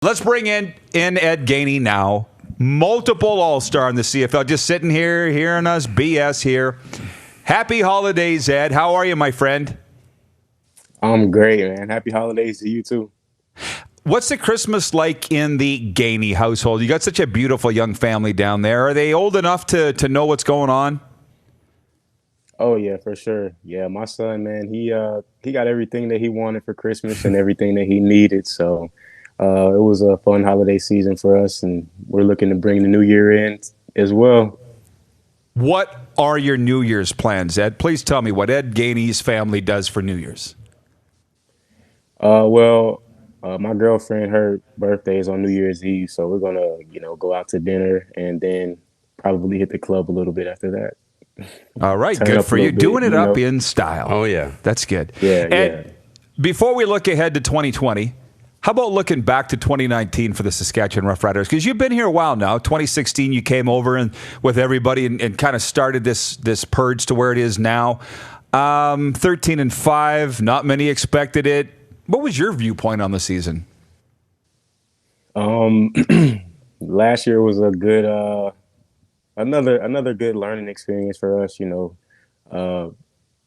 Let's bring in Ed Gainey now. Multiple All-Star in the CFL. Just sitting here hearing us BS here. Happy holidays, Ed. How are you, my friend? I'm great, man. Happy holidays to you, too. What's the Christmas like in the Gainey household? You got such a beautiful young family down there. Are they old enough to know what's going on? Oh, yeah, for sure. Yeah, my son, man, he got everything that he wanted for Christmas and everything that he needed. So it was a fun holiday season for us, and we're looking to bring the new year in as well. What are your New Year's plans, Ed? Please tell me what Ed Gainey's family does for New Year's. My girlfriend, her birthday is on New Year's Eve, so we're gonna, go out to dinner and then probably hit the club a little bit after that. All right, Turn good up a for you. little bit, Doing it up in style. Oh, yeah. That's good. Yeah, yeah. Ed, before we look ahead to 2020, how about looking back to 2019 for the Saskatchewan Roughriders? Because you've been here a while now. 2016, you came over and with everybody and kind of started this purge to where it is now. 13-5, not many expected it. What was your viewpoint on the season? Um, Last year was a good another good learning experience for us.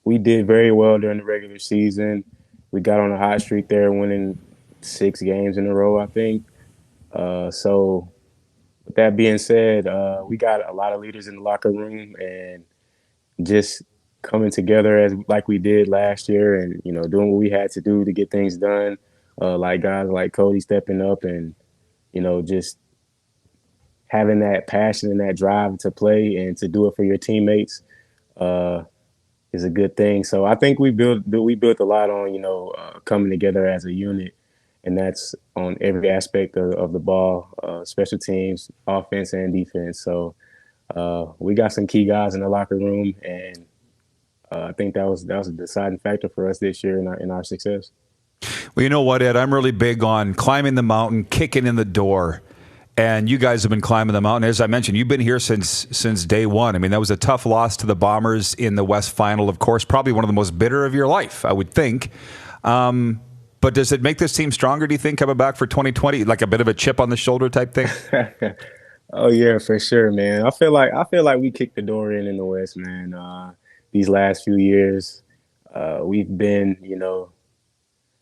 We did very well during the regular season. We got on a hot streak there, winning 6 games in a row, I think. So, with that being said, we got a lot of leaders in the locker room, and just coming together as like we did last year, and doing what we had to do to get things done. Like guys like Cody stepping up, and just having that passion and that drive to play and to do it for your teammates uh, is a good thing. So I think we built a lot on coming together as a unit, and that's on every aspect of the ball, special teams, offense, and defense. So we got some key guys in the locker room, and I think that was a deciding factor for us this year in our success. Well, you know what, Ed? I'm really big on climbing the mountain, kicking in the door. And you guys have been climbing the mountain. As I mentioned, you've been here since day one. I mean, that was a tough loss to the Bombers in the West Final, of course. Probably one of the most bitter of your life, I would think. But does it make this team stronger, do you think, coming back for 2020? Like a bit of a chip on the shoulder type thing? Oh yeah, for sure, man. I feel like we kicked the door in the West, man. These last few years, we've been,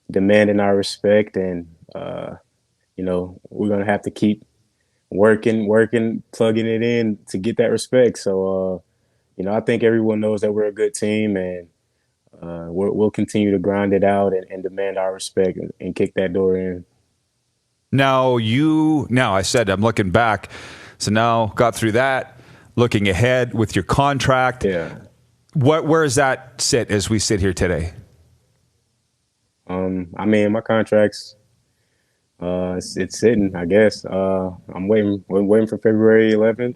demanding our respect, and we're gonna have to keep working, plugging it in to get that respect. So, I think everyone knows that we're a good team, and we'll continue to grind it out and demand our respect, and kick that door in. Now I said I'm looking back. So now got through that, looking ahead with your contract. Yeah. Where does that sit as we sit here today? I mean, my contract's it's sitting, I guess. I'm waiting for February 11th.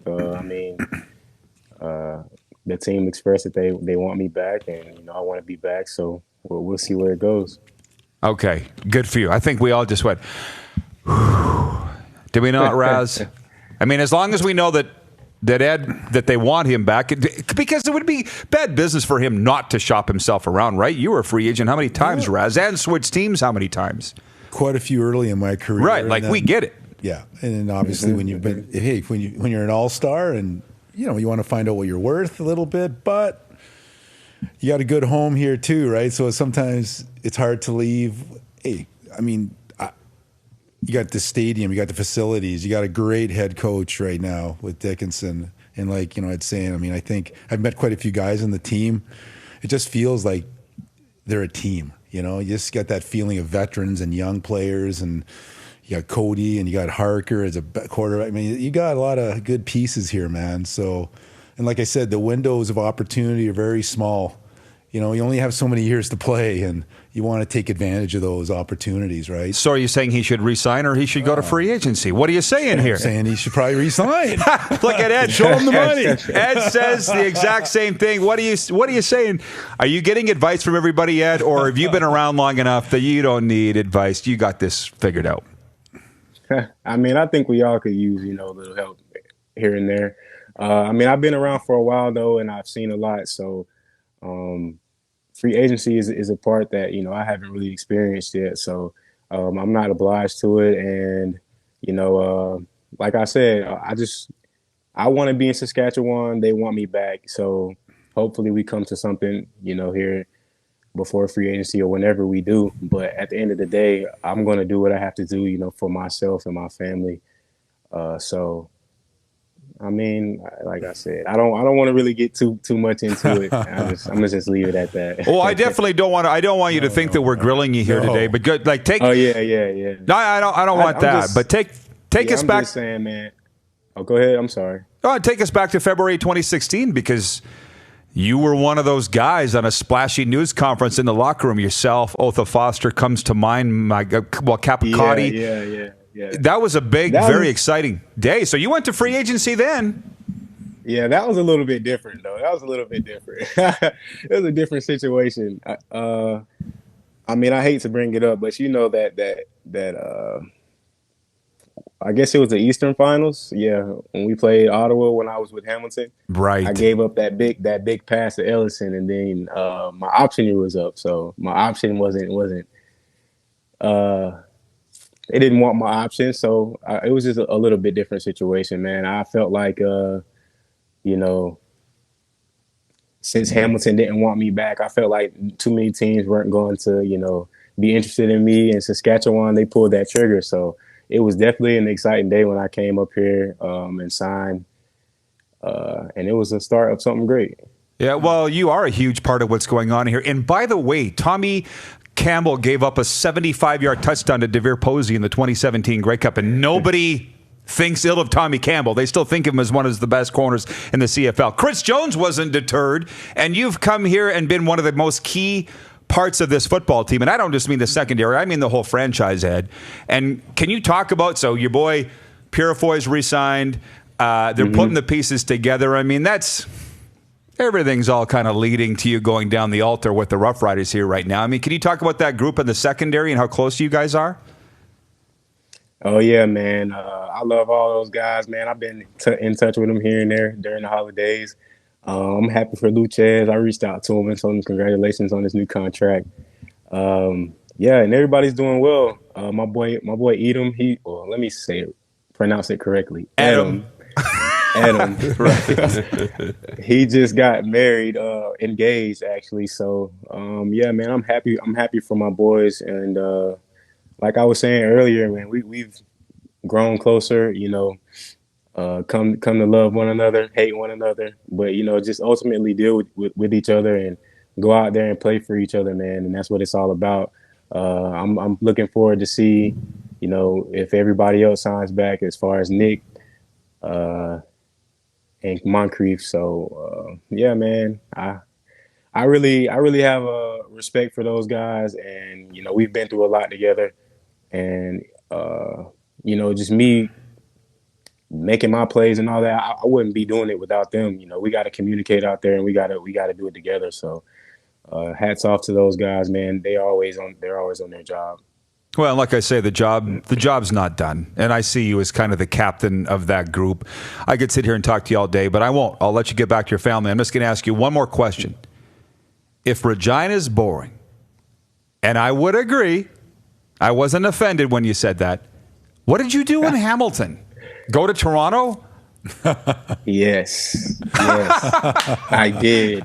Uh, the team expressed that they want me back, and I want to be back. So we'll see where it goes. Okay, good for you. I think we all just went, did we not, Raz? I mean, as long as we know that Ed, that they want him back, because it would be bad business for him not to shop himself around, right? You were a free agent how many times, Raz? And switched teams how many times? Quite a few early in my career. Right, like we get it. Yeah, and then obviously when you've been, hey, when you're an all-star, and you want to find out what you're worth a little bit, but you got a good home here too, right? So sometimes it's hard to leave. Hey, I mean, you got the stadium, you got the facilities, you got a great head coach right now with Dickinson, and I'd say, I mean, I think I've met quite a few guys on the team. It just feels like they're a team. You just get that feeling of veterans and young players, and you got Cody and you got Harker as a quarterback. I mean, you got a lot of good pieces here, man. So, and like I said, the windows of opportunity are very small. You only have so many years to play, and you want to take advantage of those opportunities, right? So are you saying he should resign or he should go to free agency? What are you saying here? I'm saying he should probably resign. Look at Ed. Show him the money. Ed says the exact same thing. What are you saying? Are you getting advice from everybody, Ed, or have you been around long enough that you don't need advice? You got this figured out. I mean, I think we all could use a little help here and there. I mean, I've been around for a while though, and I've seen a lot. So, free agency is a part that I haven't really experienced yet. So, I'm not obliged to it, and Like I said, I want to be in Saskatchewan. They want me back. So hopefully we come to something, here before free agency or whenever we do. But at the end of the day, I'm going to do what I have to do, for myself and my family. So, I mean, like I said, I don't want to really get too much into it. I'm gonna just leave it at that. Well, I definitely don't want to. I don't want you to think that we're grilling you here today. But good, like take. Oh yeah. No, I don't want that. But take us I'm back. Just saying, man. Oh, go ahead. I'm sorry. Take us back to February 2016 because you were one of those guys on a splashy news conference in the locker room. Yourself, Otha Foster comes to mind. Capicotti. Yeah. That was a very exciting day. So you went to free agency then. Yeah, that was a little bit different, though. That was a little bit different. It was a different situation. I mean, I hate to bring it up, but that I guess it was the Eastern Finals. Yeah, when we played Ottawa when I was with Hamilton. Right. I gave up that big pass to Ellison, and then my option year was up. So my option wasn't. They didn't want my option, so it was just a little bit different situation, man. I felt like, since Hamilton didn't want me back, I felt like too many teams weren't going to, be interested in me. In Saskatchewan, they pulled that trigger, so it was definitely an exciting day when I came up here and signed, and it was the start of something great. Yeah, well, you are a huge part of what's going on here. And by the way, Tommy Campbell gave up a 75-yard touchdown to DeVere Posey in the 2017 Grey Cup, and nobody thinks ill of Tommy Campbell. They still think of him as one of the best corners in the CFL. Chris Jones wasn't deterred, and you've come here and been one of the most key parts of this football team. And I don't just mean the secondary, I mean the whole franchise, Ed. And can you talk about, so your boy Purifoy's re-signed, they're putting the pieces together. I mean, everything's all kind of leading to you going down the altar with the Rough Riders here right now. I mean, can you talk about that group in the secondary and how close you guys are? Oh, yeah, man. I love all those guys, man. I've been in touch with them here and there during the holidays. I'm happy for Luchez. I reached out to him and told him congratulations on his new contract. Yeah, and everybody's doing well. My boy Edom, let me pronounce it correctly. Adam. Right. He just got married, engaged actually. So, yeah, man, I'm happy. I'm happy for my boys. And, like I was saying earlier, man, we've grown closer, come to love one another, hate one another, but, just ultimately deal with each other and go out there and play for each other, man. And that's what it's all about. I'm looking forward to see, if everybody else signs back as far as Nick, and Moncrief. So, yeah, man, I really have a respect for those guys, and we've been through a lot together, and just me making my plays and all that, I wouldn't be doing it without them. We got to communicate out there, and we got to do it together. So, hats off to those guys, man. They're always on their job. Well, like I say, the job's not done, and I see you as kind of the captain of that group. I could sit here and talk to you all day, but I won't. I'll let you get back to your family. I'm just going to ask you one more question. If Regina's boring, and I would agree, I wasn't offended when you said that, what did you do in Hamilton? Go to Toronto? Yes, I did.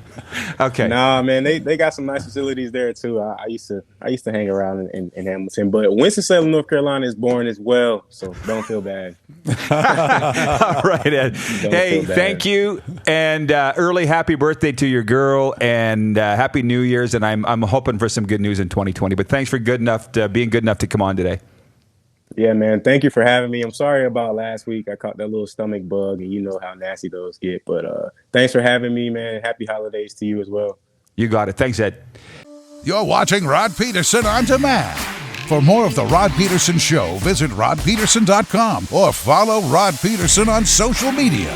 Okay. Nah, man, they got some nice facilities there too. I used to hang around in Hamilton, but Winston-Salem, North Carolina is boring as well, so don't feel bad. All right, Ed. Hey, thank you, and early happy birthday to your girl, and happy New Year's. And I'm hoping for some good news in 2020. But thanks for being good enough to come on today. Yeah, man. Thank you for having me. I'm sorry about last week. I caught that little stomach bug, and you know how nasty those get. But thanks for having me, man. Happy holidays to you as well. You got it. Thanks, Ed. You're watching Rod Pedersen On Demand. For more of The Rod Pedersen Show, visit rodpedersen.com or follow Rod Pedersen on social media.